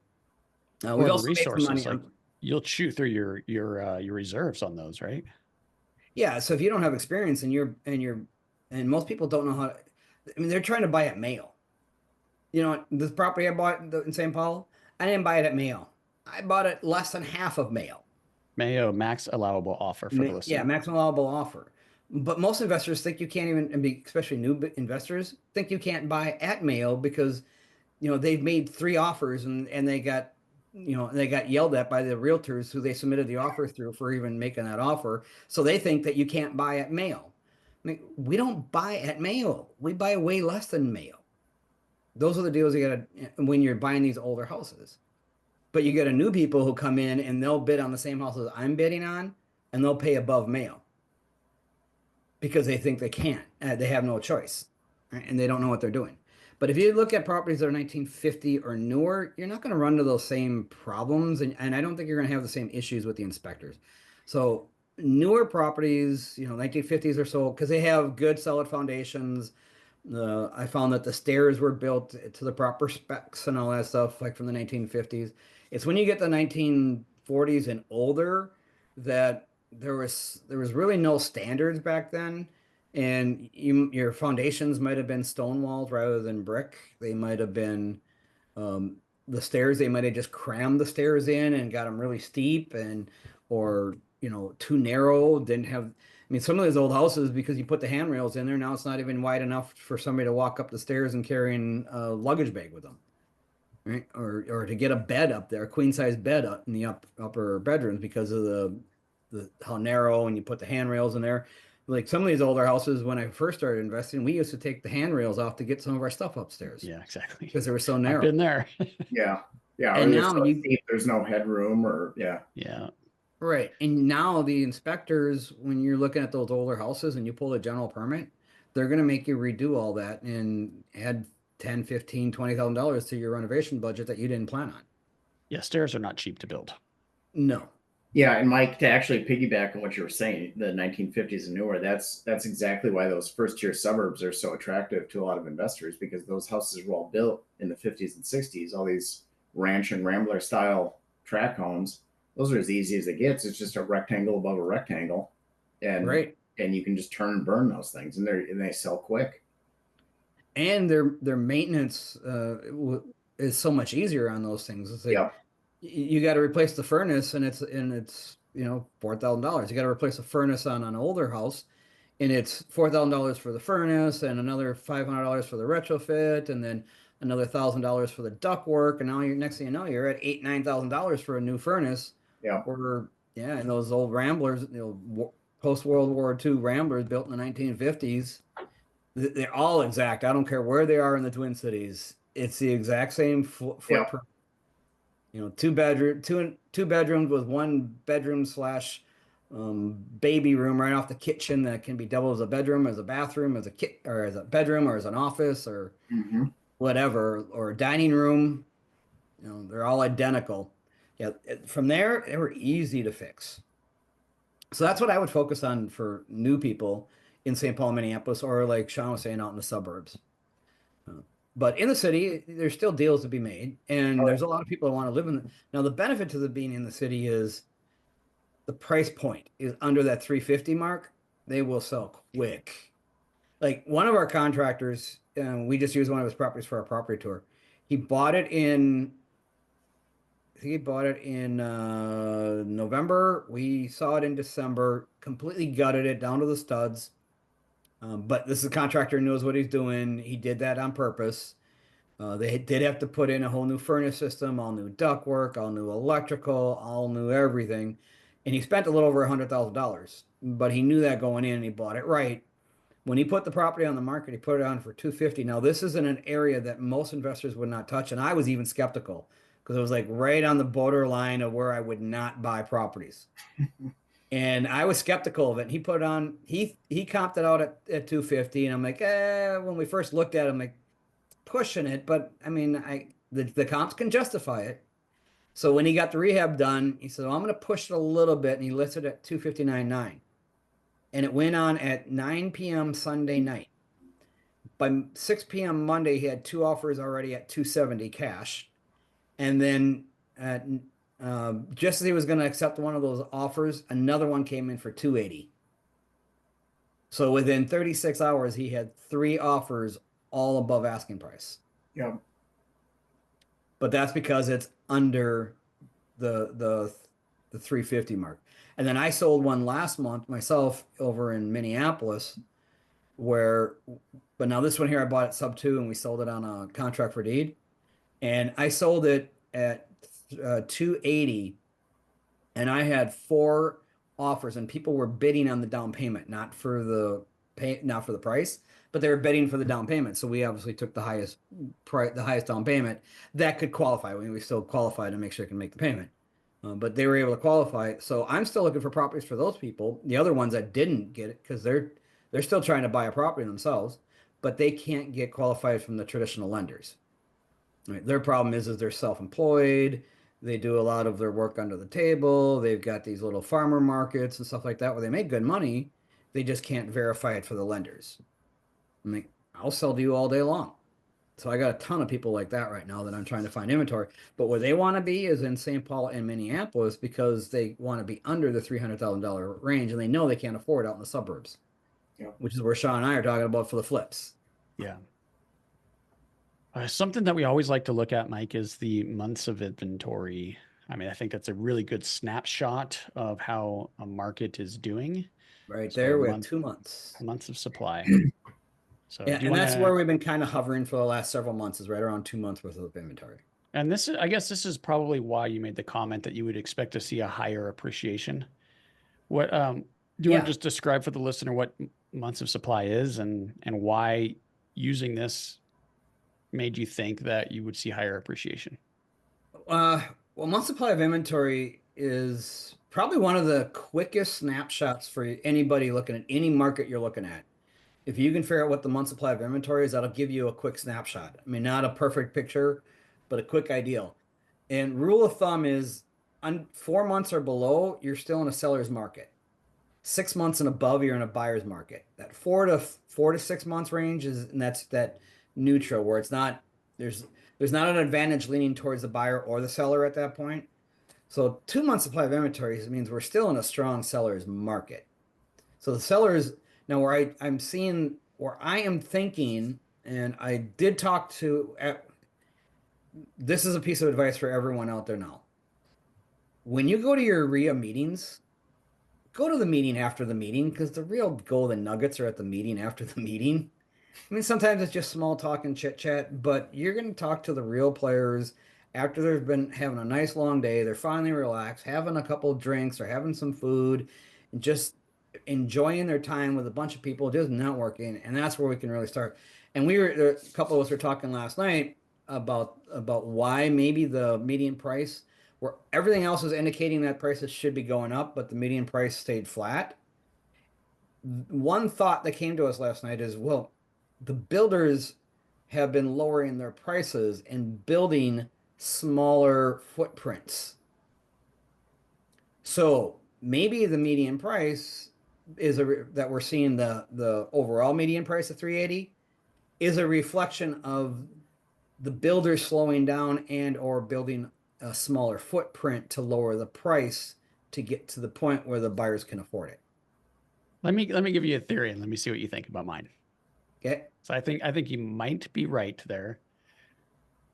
We've
Or the
also made some money
resources, like you'll chew through your reserves on those, right?
yeah. So if you don't have experience and most people don't know how to, I mean, they're trying to buy at Mayo. This property I bought in St. Paul, I didn't buy it at Mayo. I bought it less than half of Mayo.
Mayo max allowable offer for the listener.
Yeah, maximum allowable offer. But most investors think you can't even, especially new investors, think you can't buy at Mayo because, they've made 3 offers and they got, they got yelled at by the realtors who they submitted the offer through for even making that offer. So they think that you can't buy at Mayo. I mean, we don't buy at Mayo. We buy way less than Mayo. Those are the deals you got to when you're buying these older houses. But you get a new people who come in and they'll bid on the same houses I'm bidding on, and they'll pay above Mayo because they think they can't. They have no choice, right? And they don't know what they're doing. But if you look at properties that are 1950 or newer, you're not going to run into those same problems, and I don't think you're going to have the same issues with the inspectors. So newer properties, 1950s or so, because they have good solid foundations. I found that the stairs were built to the proper specs and all that stuff, like from the 1950s. It's when you get the 1940s and older that there was really no standards back then, and your foundations might have been stone walls rather than brick. They might have been the stairs. They might have just crammed the stairs in and got them really steep or too narrow. Didn't have. I mean, some of those old houses, because you put the handrails in there, now it's not even wide enough for somebody to walk up the stairs and carrying a luggage bag with them, right? Or to get a bed up there, a queen size bed up in the upper bedrooms because of the how narrow, and you put the handrails in there. like some of these older houses, when I first started investing, we used to take the handrails off to get some of our stuff upstairs
Yeah, exactly.
because they were so
I've
narrow.
been there.
Yeah. Yeah. Or
And now
there's no headroom or yeah.
Yeah.
right. And now the inspectors, when you're looking at those older houses and you pull a general permit, they're going to make you redo all that and add 10, 15, $20,000 to your renovation budget that you didn't plan on.
Yeah. Stairs are not cheap to build.
No.
Yeah, and Mike, to actually piggyback on what you were saying, the 1950s and newer, that's exactly why those first tier suburbs are so attractive to a lot of investors, because those houses were all built in the 50s and 60s. All these ranch and rambler style tract homes, those are as easy as it gets. It's just a rectangle above a rectangle, and
Right.
and you can just turn and burn those things, and they sell quick.
And their maintenance is so much easier on those things. It's like
Yeah,
you got to replace the furnace, and it's $4,000. You got to replace a furnace on an older house, and it's $4,000 for the furnace, and another $500 for the retrofit, and then another $1,000 for the duct work, and now next thing you know, you're at $9,000 for a new furnace.
yeah,
Or yeah, and those old Ramblers, post World War II Ramblers built in the 1950s, they're all exact. I don't care where they are in the Twin Cities. It's the exact same
yeah,
footprint. Two bedrooms with one bedroom slash baby room right off the kitchen that can be doubled as a bedroom, as a bathroom, as a or as a bedroom, or as an office, or
hmm
whatever, or a dining room. They're all identical. Yeah, from there, they were easy to fix. So that's what I would focus on for new people in St. Paul, Minneapolis, or like Sean was saying, out in the suburbs. But in the city, there's still deals to be made, and there's a lot of people that want to live in. Now, the benefit to being in the city is the price point is under that 350 mark. They will sell quick. Like one of our contractors, we just used one of his properties for our property tour. He bought it in, I think he bought it in November. We saw it in December, completely gutted it down to the studs. But this is a contractor who knows what he's doing. He did that on purpose. They did have to put in a whole new furnace system, all new ductwork, all new electrical, all new everything. And he spent a little over $100,000, but he knew that going in and he bought it right. When he put the property on the market, he put it on for 250. Now, this is in an area that most investors would not touch. And I was even skeptical because it was like right on the borderline of where I would not buy properties. And I was skeptical of it. And he put it on, he comped it out at 250. And I'm like, when we first looked at it, I'm like, pushing it, but I mean, the comps can justify it. So when he got the rehab done, he said, well, I'm going to push it a little bit, and he listed it at 259.9, and it went on at 9 p.m. Sunday night. By 6 p.m. Monday, he had two offers already at 270 cash, and then at just as he was going to accept one of those offers, another one came in for 280. So within 36 hours, he had three offers all above asking price.
yeah.
But that's because it's under the 350 mark. And then I sold one last month myself over in Minneapolis, but now this one here I bought it sub 2 and we sold it on a contract for deed. And I sold it at 280, and I had four offers, and people were bidding on the down payment, not for the price, but they were bidding for the down payment. So we obviously took the highest price, the highest down payment that could qualify. We still qualified to make sure I can make the payment, but they were able to qualify. So I'm still looking for properties for those people. The other ones that didn't get it because they're still trying to buy a property themselves, but they can't get qualified from the traditional lenders. Right? Their problem is they're self-employed. They do a lot of their work under the table. They've got these little farmer markets and stuff like that where they make good money. They just can't verify it for the lenders. I mean, I'll sell to you all day long. So I got a ton of people like that right now that I'm trying to find inventory. But where they want to be is in St. Paul and Minneapolis because they want to be under the $300,000 range, and they know they can't afford out in the suburbs, which is where Sean and I are talking about for the flips.
Yeah. Something that we always like to look at, Mike, is the months of inventory. I mean, I think that's a really good snapshot of how a market is doing.
Right there, we have 2 months.
Months of supply. So
yeah, and that's where we've been kind of hovering for the last several months, is right around 2 months worth of inventory.
And this is, I guess this is probably why you made the comment that you would expect to see a higher appreciation. What Do you want
Yeah.
to just describe for the listener what months of supply is and why using this made you think that you would see higher appreciation?
Well, month supply of inventory is probably one of the quickest snapshots for anybody looking at any market you're looking at. If you can figure out what the month supply of inventory is, that'll give you a quick snapshot. I mean, not a perfect picture, but a quick ideal. And rule of thumb is on 4 months or below, you're still in a seller's market. 6 months and above, you're in a buyer's market. That 4 to 6 months range is, and that's that neutral where it's not there's there's not an advantage leaning towards the buyer or the seller at that point. So 2 months supply of inventory means we're still in a strong seller's market. So the sellers now I'm seeing where I am thinking, and I did talk to this is a piece of advice for everyone out there now. When you go to your RIA meetings, go to the meeting after the meeting because the real golden nuggets are at the meeting after the meeting. I mean, sometimes it's just small talk and chit chat, but you're going to talk to the real players after they've been having a nice long day. They're finally relaxed, having a couple of drinks or having some food, and just enjoying their time with a bunch of people, just networking. And that's where we can really start. And a couple of us were talking last night about why maybe the median price, where everything else is indicating that prices should be going up, but the median price stayed flat. One thought that came to us last night is, well, the builders have been lowering their prices and building smaller footprints. So maybe the median price that we're seeing the overall median price of 380 is a reflection of the builders slowing down and or building a smaller footprint to lower the price to get to the point where the buyers can afford it.
Let me give you a theory and let me see what you think about mine.
Okay.
So I think you might be right there.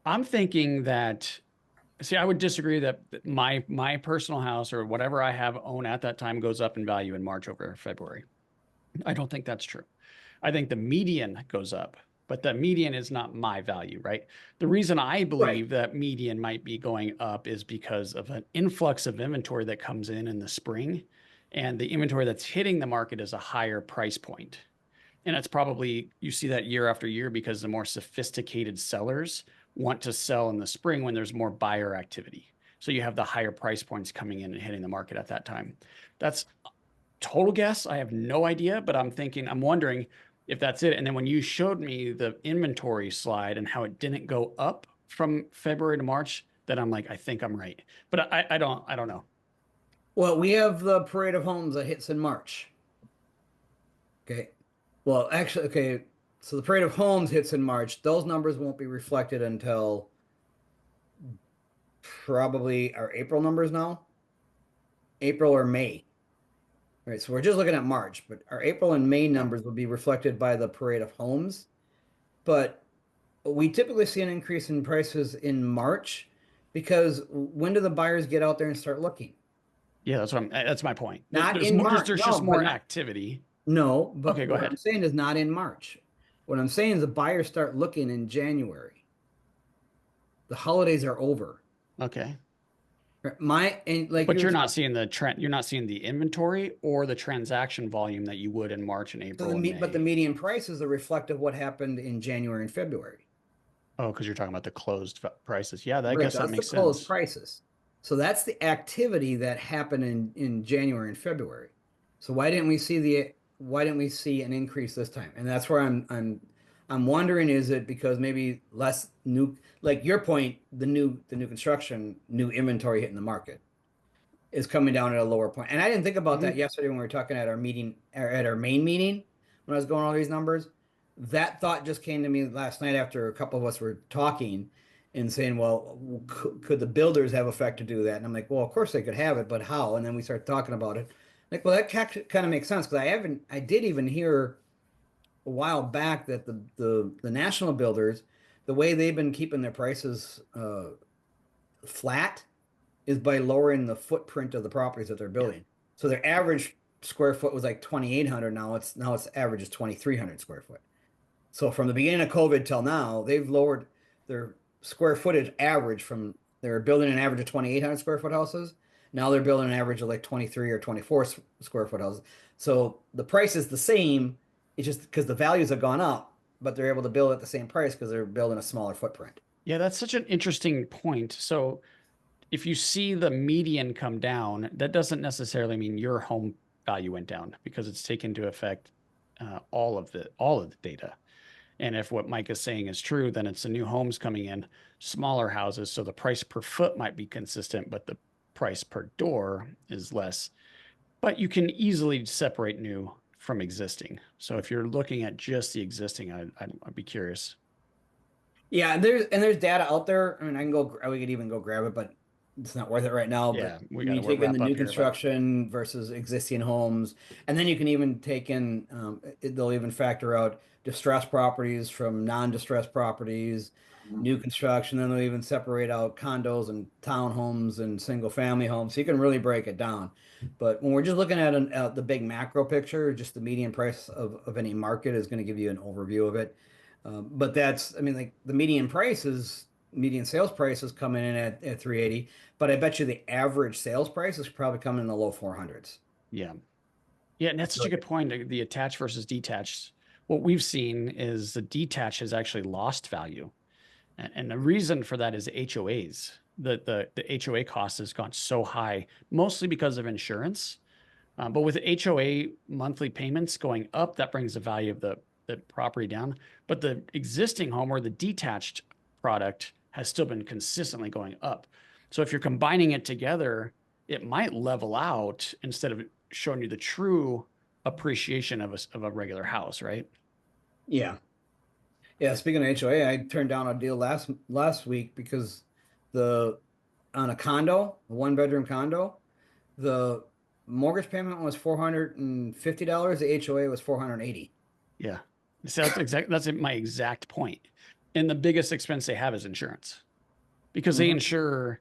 I'm thinking that, see, I would disagree that my personal house or whatever I have own at that time goes up in value in March over February. I don't think that's true. I think the median goes up, but the median is not my value, right? The reason I believe that median might be going up is because of an influx of inventory that comes in the spring, and the inventory that's hitting the market is a higher price point. And it's probably, you see that year after year because the more sophisticated sellers want to sell in the spring when there's more buyer activity. So you have the higher price points coming in and hitting the market at that time. That's total guess. I have no idea, but I'm wondering if that's it. And then when you showed me the inventory slide and how it didn't go up from February to March, then I'm like, I think I'm right. But I don't know.
Well, we have the parade of homes that hits in March. Okay. Well, actually, okay. So the parade of homes hits in March. Those numbers won't be reflected until probably our April numbers now. April or May. All right. So we're just looking at March, but our April and May numbers will be reflected by the parade of homes. But we typically see an increase in prices in March because when do the buyers get out there and start looking?
Yeah, that's my point.
Not
There's
in
more,
March.
there's
No,
just more
but
activity.
no, but
Okay, go
what
ahead.
I'm saying is not in March. What I'm saying is the buyers start looking in January. The holidays are over.
Okay.
But
You're not seeing the trend. You're not seeing the inventory or the transaction volume that you would in March and April and May.
But the median price is a reflect of what happened in January and February.
Oh, because you're talking about the closed prices. Yeah, I
Right,
guess that
that's
makes
the closed
sense.
prices. So that's the activity that happened in January and February. So why didn't we see an increase this time? And that's where I'm wondering, is it because maybe less new, like your point, the new construction, new inventory hitting the market is coming down at a lower point. And I didn't think about that yesterday when we were talking at our meeting, or at our main meeting, when I was going all these numbers. That thought just came to me last night after a couple of us were talking and saying, well, could the builders have effect to do that? And I'm like, well, of course they could have it, but how? And then we started talking about it. Like, well, that kind of makes sense because I did even hear a while back that the national builders, the way they've been keeping their prices flat is by lowering the footprint of the properties that they're building. So their average square foot was like 2,800. Now it's average is 2,300 square foot. So from the beginning of COVID till now, they've lowered their square footage average from, they were building an average of 2,800 square foot houses. Now they're building an average of like 23 or 24 square foot houses. So the price is the same. It's just because the values have gone up, but they're able to build at the same price because they're building a smaller footprint.
Yeah, that's such an interesting point. So if you see the median come down, that doesn't necessarily mean your home value went down because it's taken into effect all of the data. And if what Mike is saying is true, then it's the new homes coming in, smaller houses. So the price per foot might be consistent, but the price per door is less. But you can easily separate new from existing. So if you're looking at just the existing, I'd be curious.
Yeah, and there's data out there. I mean, we could even go grab it, but it's not worth it right now.
Yeah,
But
we
you
gotta
take in
wrap
the
up
new
here, but
construction versus existing homes, and then you can even take in, they'll even factor out distressed properties from non-distressed properties, new construction, then they'll even separate out condos and townhomes and single family homes. So you can really break it down. But when we're just looking at the big macro picture, just the median price of any market is going to give you an overview of it. But that's, I mean, like the median sales price is coming in at 380, but I bet you the average sales price is probably coming in the low 400s.
yeah. Yeah, and that's such a good point. The attached versus detached. What we've seen is the detached has actually lost value. And the reason for that is HOAs. The HOA cost has gone so high, mostly because of insurance. But with HOA monthly payments going up, that brings the value of the property down. But the existing home or the detached product has still been consistently going up. So if you're combining it together, it might level out instead of showing you the true appreciation of a regular house, right?
Yeah. Yeah. Speaking of HOA, I turned down a deal last week because the on a condo, a one bedroom condo, the mortgage payment was $450. The HOA was 480.
Yeah. So that's my exact point. And the biggest expense they have is insurance because they insure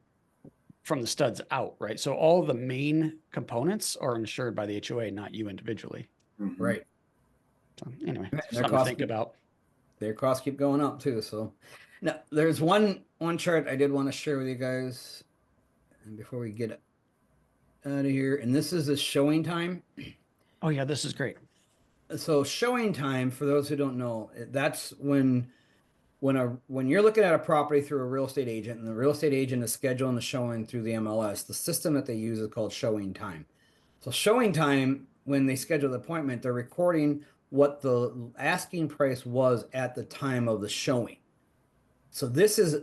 from the studs out, right? So all the main components are insured by the HOA, not you individually.
Right.
So anyway,
Their
something to
costs
think about.
Their costs keep going up too. So now there's one chart I did want to share with you guys, and before we get out of here, and this is the showing time.
Oh yeah, this is great.
So showing time, for those who don't know, that's when you're looking at a property through a real estate agent, and the real estate agent is scheduling the showing through the MLS. The system that they use is called showing time. So showing time, when they schedule the appointment, they're recording what the asking price was at the time of the showing. So this is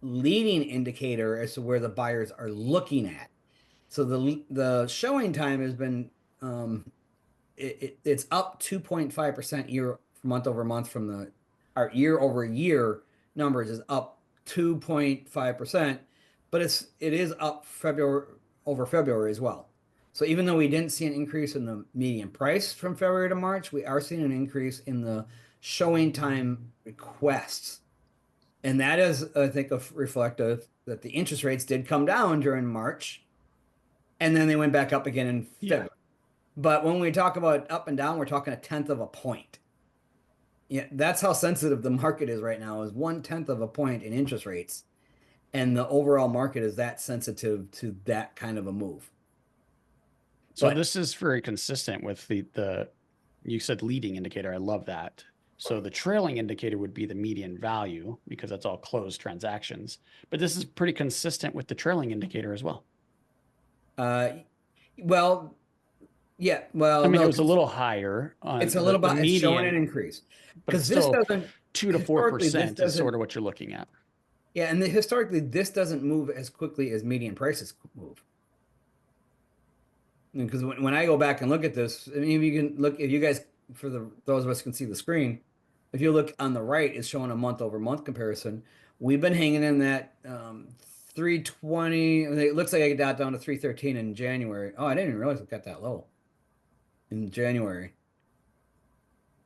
leading indicator as to where the buyers are looking at. So the showing time has been it's up 2.5% year month over month from our year over year numbers is up 2.5%, but it is up February over February as well. So even though we didn't see an increase in the median price from February to March, we are seeing an increase in the showing time requests. And that is, I think, reflective that the interest rates did come down during March, and then they went back up again in February. But when we talk about up and down, we're talking a tenth of a point. Yeah, that's how sensitive the market is right now, is 1/10 of a point in interest rates. And the overall market is that sensitive to that kind of a move.
So this is very consistent with the you said leading indicator. I love that. So the trailing indicator would be the median value because that's all closed transactions. But this is pretty consistent with the trailing indicator as well.
Well, yeah. Well,
I mean,
no,
it was a little higher on
it's a little bit. It's showing an
median,
increase
but it's
because this
still
doesn't
2 to 4% is sort
doesn't.
of what you're looking at.
Yeah, and historically, this doesn't move as quickly as median prices move. Because when I go back and look at this, I mean, if you can look, if you guys, those of us can see the screen, if you look on the right, it's showing a month over month comparison. We've been hanging in that 320. It looks like I got down to 313 in January. Oh, I didn't even realize it got that low in January.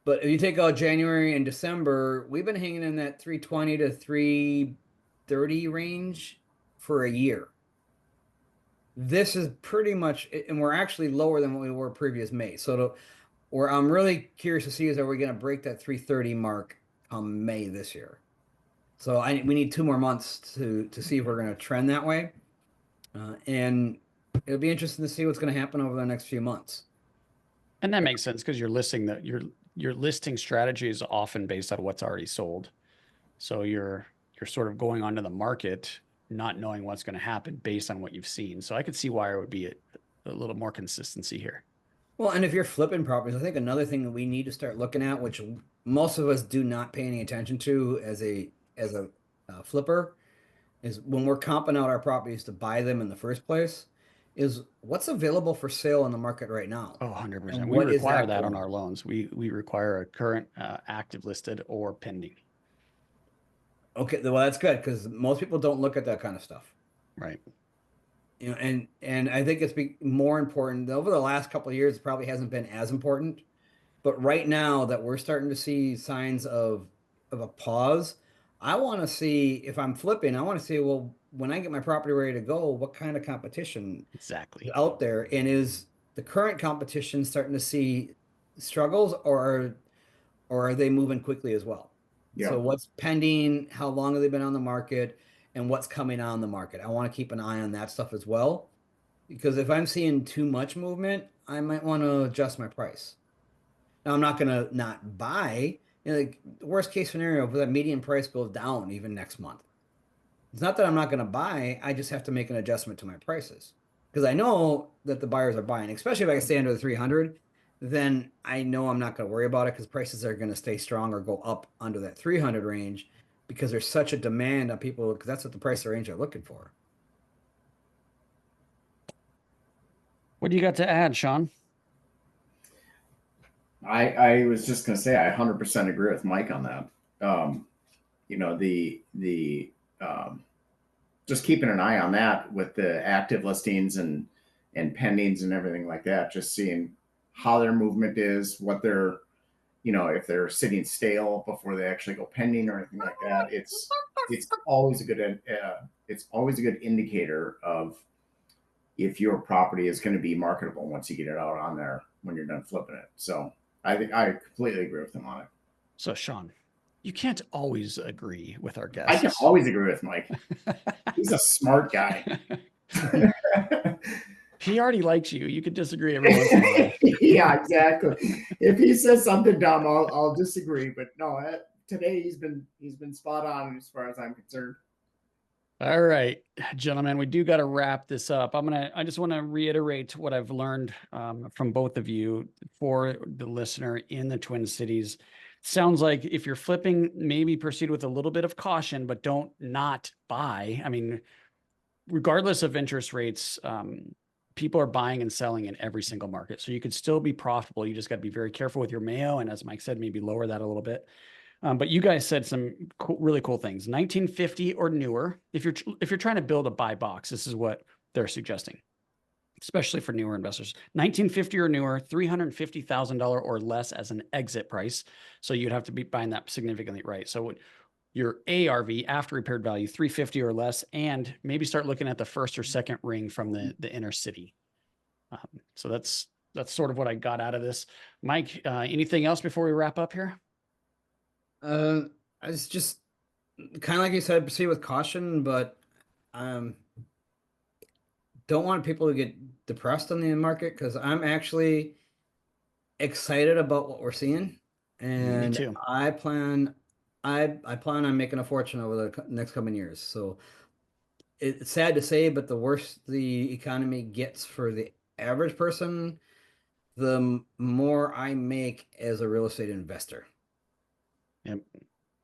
But if you take out January and December, we've been hanging in that 320 to 330 range for a year. This is pretty much, and we're actually lower than what we were previous May. So where I'm really curious to see is, are we going to break that 330 mark on May this year? So we need 2 more months to see if we're going to trend that way. And it'll be interesting to see what's going to happen over the next few months.
And that makes sense because your listing strategy is often based on what's already sold. So you're sort of going onto the market not knowing what's going to happen based on what you've seen. So I could see why it would be a little more consistency here.
Well, and if you're flipping properties, I think another thing that we need to start looking at, which most of us do not pay any attention to as a flipper, is when we're comping out our properties to buy them in the first place, is what's available for sale in the market right now.
Oh, 100%.
And
We
what is
require
that
that on
going?
our loans. We require a current active listed or pending.
Okay, well that's good because most people don't look at that kind of stuff.
Right.
You know, and I think it's more important over the last couple of years. It probably hasn't been as important, but right now that we're starting to see signs of a pause, I want to see if I'm flipping. I want to see, well, when I get my property ready to go, what kind of competition is
Exactly.
out there, and is the current competition starting to see struggles, or are they moving quickly as well?
Yeah.
So what's pending? How long have they been on the market? And what's coming on the market? I want to keep an eye on that stuff as well, because if I'm seeing too much movement, I might want to adjust my price. Now, I'm not going to not buy. You know, like the worst case scenario, if that median price goes down even next month. It's not that I'm not going to buy. I just have to make an adjustment to my prices because I know that the buyers are buying, especially if I can stay under the 300, then I know I'm not going to worry about it because prices are going to stay strong or go up under that 300 range because there's such a demand on people because that's what the price range are looking for.
What do you got to add, Sean?
I was just going to say I 100% agree with Mike on that. You know, the just keeping an eye on that with the active listings and pendings and everything like that, just seeing how their movement is, what they're, you know, if they're sitting stale before they actually go pending or anything like that. It's always a good it's always a good indicator of if your property is going to be marketable once you get it out on there when you're done flipping it. So I think I completely agree with him on it.
So, Sean, you can't always agree with our
I can
guests.
always agree with Mike. He's a smart guy.
He already likes you. You could disagree every once in a while.
Yeah, exactly. If he says something dumb, I'll disagree. But no, today he's been spot on as far as I'm concerned.
All right, gentlemen, we do got to wrap this up. I just want to reiterate what I've learned from both of you for the listener in the Twin Cities. Sounds like if you're flipping, maybe proceed with a little bit of caution, but don't not buy. I mean, regardless of interest rates, people are buying and selling in every single market. So you could still be profitable. You just got to be very careful with your Mayo. And as Mike said, maybe lower that a little bit. But you guys said some really cool things. 1950 or newer. If you're trying to build a buy box, this is what they're suggesting, especially for newer investors. 1950 or newer, $350,000 or less as an exit price. So you'd have to be buying that significantly right. So your ARV, after repaired value, 350 or less, and maybe start looking at the first or second ring from the inner city. So that's sort of what I got out of this. Mike, anything else before we wrap up here?
It's just kind of like you said, proceed with caution, but don't want people to get depressed on the market because I'm actually excited about what we're seeing, and
too.
I plan on making a fortune over the next coming years. So it's sad to say, but the worse the economy gets for the average person, the more I make as a real estate investor.
Yep.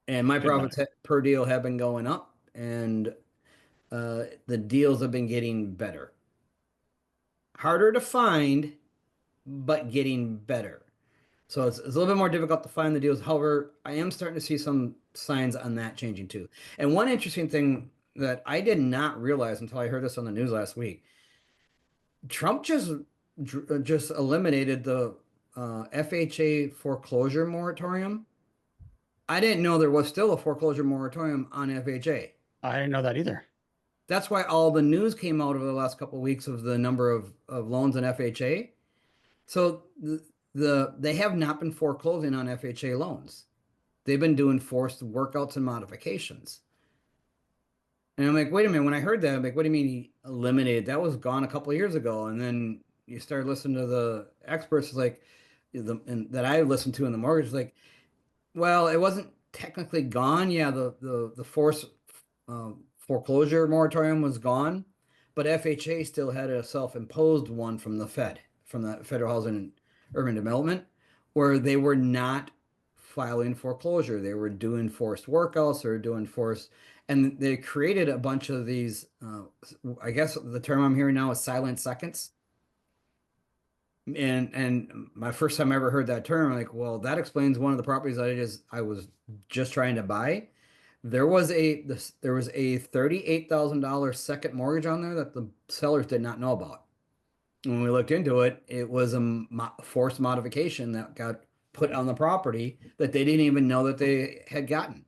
And my
Good
profits per deal have been going up, and the deals have been getting better. Harder to find, but getting better. So it's a little bit more difficult to find the deals. However, I am starting to see some signs on that changing too. And one interesting thing that I did not realize until I heard this on the news last week, Trump just eliminated the FHA foreclosure moratorium. I didn't know there was still a foreclosure moratorium on FHA.
I didn't know that either.
That's why all the news came out over the last couple of weeks of the number of loans in FHA. So they have not been foreclosing on FHA loans. They've been doing forced workouts and modifications. And I'm like, wait a minute. When I heard that, I'm like, what do you mean he eliminated? That was gone a couple of years ago. And then you start listening to the experts, like and that I listened to in the mortgage, like, well, it wasn't technically gone. Yeah, the forced foreclosure moratorium was gone, but FHA still had a self-imposed one from the Fed, from the Federal Housing and Urban Development, where they were not filing foreclosure. They were doing forced workouts or doing forced, and they created a bunch of these. I guess the term I'm hearing now is silent seconds. And my first time I ever heard that term, like, well, that explains one of the properties that I was just trying to buy. There was a $38,000 second mortgage on there that the sellers did not know about. When we looked into it, it was a forced modification that got put on the property that they didn't even know that they had gotten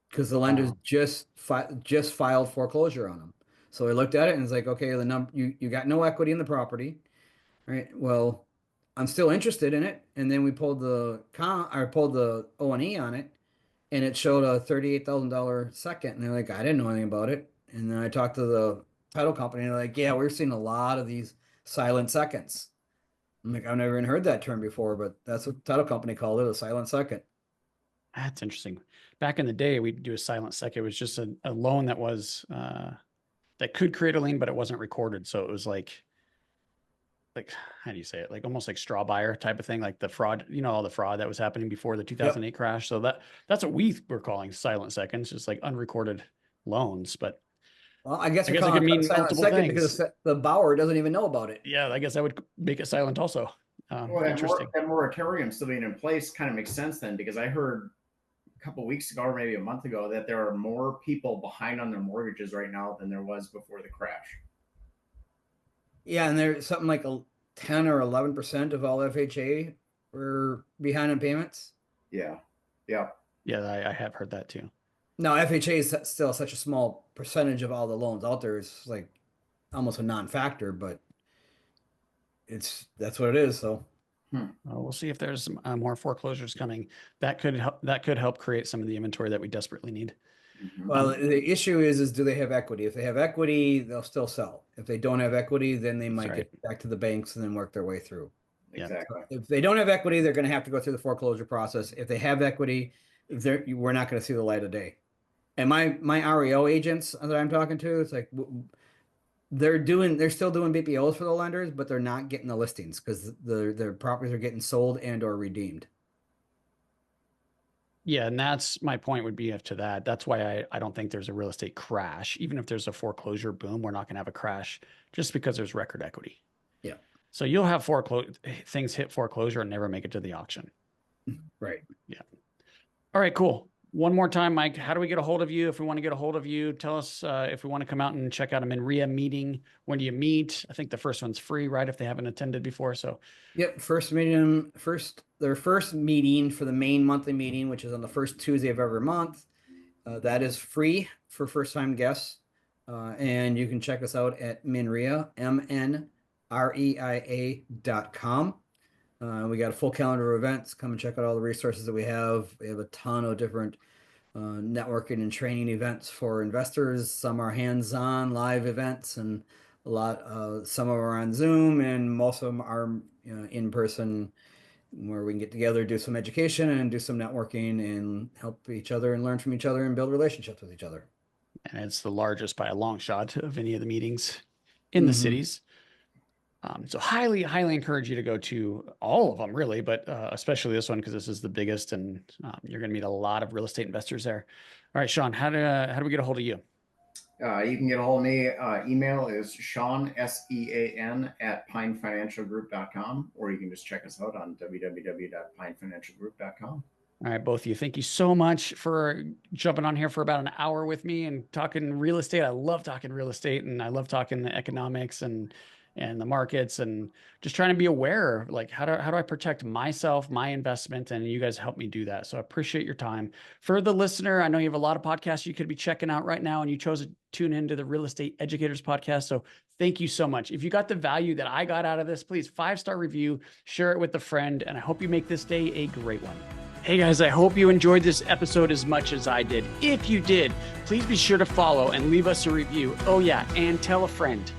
because the lenders
Wow.
just filed foreclosure on them. So we looked at it and it's like, okay, you got no equity in the property. Right. Well, I'm still interested in it. And then we pulled pulled the O&E on it, and it showed a $38,000 second. And they're like, I didn't know anything about it. And then I talked to the title company, and they're like, yeah, we're seeing a lot of these silent seconds. I'm like, I've never even heard that term before, but that's what the title company called it, a silent second.
That's interesting. Back in the day, we'd do a silent second. It was just a loan that was that could create a lien, but it wasn't recorded. So it was like how do you say it? Like almost like straw buyer type of thing, like the fraud, all the fraud that was happening before the 2008 crash. So that's what we were calling silent seconds, just like unrecorded loans. But
Well, I guess
I
we're
guess it
calling
could
it a
mean
silent
multiple
second
things.
because the borrower doesn't even know about it.
Yeah, I guess that would make it silent also.
Well,
Interesting.
that moratorium still being in place kind of makes sense then, because I heard a couple of weeks ago or maybe a month ago that there are more people behind on their mortgages right now than there was before the crash.
Yeah, and there's something like 10 or 11% of all FHA were behind on payments.
Yeah. Yeah.
Yeah, I have heard that too.
No, FHA is still such a small percentage of all the loans out there. It's like almost a non-factor, but that's what it is. So
We'll see if there's more foreclosures coming. That could help create some of the inventory that we desperately need.
Mhm.
well, the issue is do they have equity? If they have equity, they'll still sell. If they don't have equity, then they might
right.
get back to the banks and then work their way through.
Yeah.
Exactly.
If they don't have equity, they're going to have to go through the foreclosure process. If they have equity, we're not going to see the light of day. And my REO agents that I'm talking to, it's like they're still doing BPOs for the lenders, but they're not getting the listings because their properties are getting sold and or redeemed.
Yeah, and that's my point would be to that. That's why I don't think there's a real estate crash. Even if there's a foreclosure boom, we're not going to have a crash just because there's record equity.
Yeah.
So you'll have things hit foreclosure and never make it to the auction.
Right.
Yeah. All right, cool. One more time, Mike, how do we get a hold of you? If we want to get a hold of you, tell us if we want to come out and check out a MNREA meeting. When do you meet? I think the first one's free, right? If they haven't attended before. So
Yep. Their first meeting for the main monthly meeting, which is on the first Tuesday of every month. That is free for first time guests. And you can check us out at MNREIA, MNREIA.com. We got a full calendar of events. Come and check out all the resources that we have. We have a ton of different networking and training events for investors. Some are hands-on live events, and some of them are on Zoom, and most of them are in person, where we can get together, do some education, and do some networking, and help each other and learn from each other and build relationships with each other.
and it's the largest by a long shot of any of the meetings in the cities. So highly, highly encourage you to go to all of them, really, but especially this one because this is the biggest, and you're going to meet a lot of real estate investors there. All right, Sean, how do we get a hold of you?
You can get a hold of me. Email is Sean, SEAN, at pinefinancialgroup.com, or you can just check us out on www.pinefinancialgroup.com.
All right, both of you, thank you so much for jumping on here for about an hour with me and talking real estate. I love talking real estate, and I love talking economics and and the markets, and just trying to be aware, like how do I protect myself, my investment, and you guys help me do that. So I appreciate your time. For the listener, I know you have a lot of podcasts you could be checking out right now, and you chose to tune into the Real Estate Educators Podcast. So thank you so much. If you got the value that I got out of this, please 5-star review, share it with a friend, and I hope you make this day a great one. Hey guys, I hope you enjoyed this episode as much as I did. If you did, please be sure to follow and leave us a review. Oh yeah, and tell a friend.